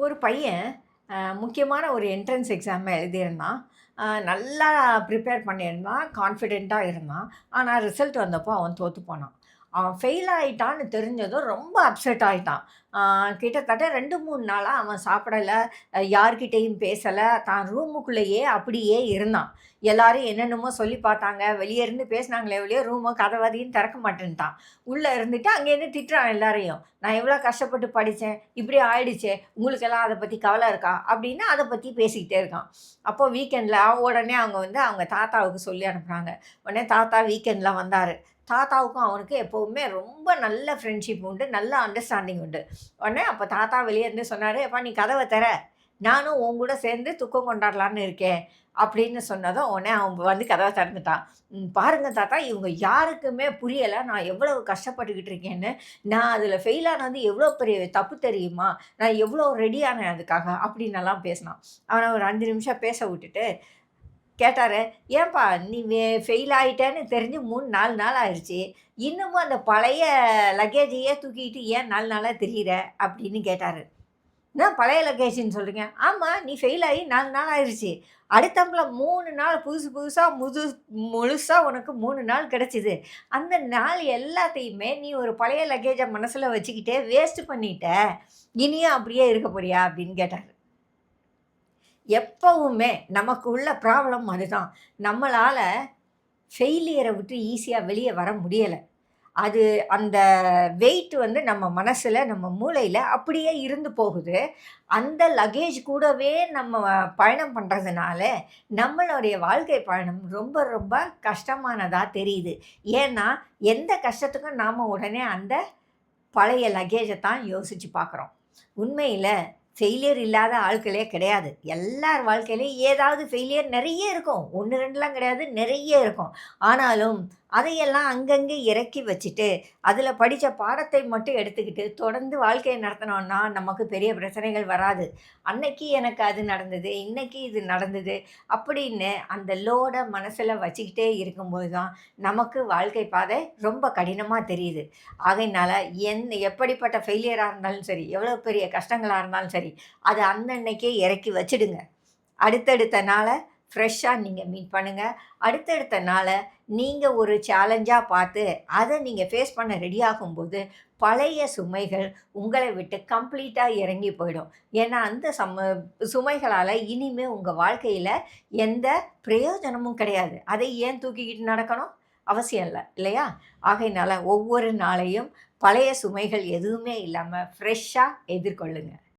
ஒரு பையன் முக்கியமான ஒரு என்ட்ரன்ஸ் எக்ஸாம் எழுதியிருந்தான். நல்லா ப்ரிப்பேர் பண்ணியிருந்தான். கான்ஃபிடென்ட்டா இருந்தான். ஆனா ரிசல்ட் வந்தப்போ அவன் தோத்து போனான். அவன் ஃபெயில் ஆயிட்டான்னு தெரிஞ்சதும் ரொம்ப அப்செட் ஆயிட்டான். அ கிட்டத்தட்ட 2, 3 நாளா அவன் சாப்பிடல, யார்கிட்டயும் பேசல. தான் ரூமுக்குள்ளேயே அப்படியே இருந்தான். எல்லாரும் என்னென்னமோ சொல்லி பார்த்தாங்க. வெளிய இருந்து பேசினாங்களே ஒழிய ரூம கதவதையும் திறக்க மாட்டேன்ட்டான். உள்ள இருந்துட்டு அங்கேருந்து திட்டுறான் எல்லாரையும். "நான் எவ்வளோ கஷ்டப்பட்டு படிச்சேன். இப்படி ஆயிடுச்சே. உங்களுக்கெல்லாம் அத பத்தி கவல இருக்கா?" அப்படின்னு அத பத்தி பேசிக்கிட்டே இருக்கான். அப்போ வீக்கெண்ட்ல உடனே அவங்க வந்து அவங்க தாத்தாவுக்கு சொல்லி அனுப்புனாங்க. உடனே தாத்தா வீக்கெண்ட்ல வந்தாரு. தாத்தாவுக்கும் அவனுக்கும் எப்பவுமே ரொம்ப நல்ல ஃப்ரெண்ட்ஷிப் உண்டு. நல்ல அண்டர்ஸ்டாண்டிங் உண்டு. உடனே அப்ப தாத்தா வெளிய இருந்து சொன்னாரு, "எப்பா நீ கதவ தெற. நானும் உன் கூட சேர்ந்து துக்கம் கொண்டாடலான்னு இருக்கேன்." அப்படின்னு சொன்னதும், உடனே அவன் வந்து கதவ திறந்துட்டான். பாருங்க தாத்தா, இவங்க யாருக்குமே புரியல. நான் எவ்வளவு கஷ்டப்பட்டுக்கிட்டு இருக்கேன்னு. நான் அதில ஃபெயில் ஆனது எவ்வளோ பெரிய தப்பு தெரியுமா? நான் எவ்வளோ ரெடி ஆனேன் அதுக்காக." அப்படின்னெல்லாம் பேசினான். அவன ஒரு 5 நிமிஷம் பேச விட்டுட்டு கேட்டாரு, "ஏன்பா நீ ஃபெயில் ஆயிட்டேன்னு தெரிஞ்சு 3, 4 நாள் ஆயிருச்சு. இன்னமும் அந்த பழைய லக்கேஜையே தூக்கிட்டு ஏன் 4 நாளா திரியிற?" அப்படின்னு கேட்டாரு. "என்ன பழைய லக்கேஜ்ன்னு சொல்றீங்க?" "ஆமா, நீ ஃபெயில் ஆகி 4 நாள் ஆயிருச்சு. அடுத்தாப்புல 3 நாள் புதுசு புதுசா முழுசா உனக்கு 3 நாள் கிடைச்சது. அந்த நாள் எல்லாத்தையுமே நீ ஒரு பழைய லக்கேஜ மனசுல வச்சுக்கிட்டே வேஸ்ட் பண்ணிட்ட. இனியும் அப்படியே இருக்க போறியா?" அப்படின்னு கேட்டாரு. எப்பவுமே நமக்கு உள்ள ப்ராப்ளம் அதுதான். நம்மளால ஃபெயிலியர விட்டு ஈஸியா வெளிய வர முடியல. அது அந்த வெயிட் வந்து நம்ம மனசுல, நம்ம மூளையில அப்படியே இருந்து போகுது. அந்த லக்கேஜ் கூடவே நம்ம பயணம் பண்றதுனால, நம்மளுடைய வாழ்க்கை பயணம் ரொம்ப ரொம்ப கஷ்டமானதா தெரியுது. ஏன்னா, எந்த கஷ்டத்துக்கும் நாம உடனே அந்த பழைய லக்கேஜ தான் யோசிச்சு பார்க்குறோம். உண்மையில ஃபெயிலியர் இல்லாத ஆட்களே கிடையாது. எல்லார் வாழ்க்கையிலயும் ஏதாவது ஃபெயிலியர் நெறைய இருக்கும். 1, 2லாம் கிடையாது, நெறைய இருக்கும். ஆனாலும் அதையெல்லாம் அங்கங்கே இறக்கி வச்சுட்டு, அதில படிச்ச பாடத்தை மட்டும் எடுத்துக்கிட்டு, தொடர்ந்து வாழ்க்கைய நடத்துனோம்னா, நமக்கு பெரிய பிரச்சனைகள் வராது. அன்னைக்கு எனக்கு அது நடந்தது, இன்னைக்கு இது நடந்தது அப்படின்னு அந்த லோட மனசுல வச்சுக்கிட்டே இருக்கும்போது தான், நமக்கு வாழ்க்கை பாதை ரொம்ப கடினமா தெரியுது. ஆகையினால எப்படிப்பட்ட ஃபெயிலியரா இருந்தாலும் சரி, எவ்வளோ பெரிய கஷ்டங்களா இருந்தாலும் சரி, அத அன்னன்னைக்கே இறக்கி வச்சுடுங்க. அடுத்தடுத்த நாள ஃப்ரெஷ்ஷா நீங்க மீட் பண்ணுங்க. அடுத்தடுத்த நாள நீங்க ஒரு சேலஞ்சா பார்த்து, அத நீங்க ஃபேஸ் பண்ண ரெடி ஆகும்போது, பழைய சுமைகள் உங்கள விட்டு கம்ப்ளீட்டா இறங்கி போயிடும். ஏன்னா, அந்த சுமைகளால இனிமே உங்க வாழ்க்கையில எந்த பிரயோஜனமும் கிடையாது. அதை ஏன் தூக்கிக்கிட்டு நடக்கணும்? அவசியம் இல்ல. இல்லையா? ஆகையினால ஒவ்வொரு நாளையும் பழைய சுமைகள் எதுவுமே இல்லாம ஃப்ரெஷ்ஷா எதிர்கொள்ளுங்க.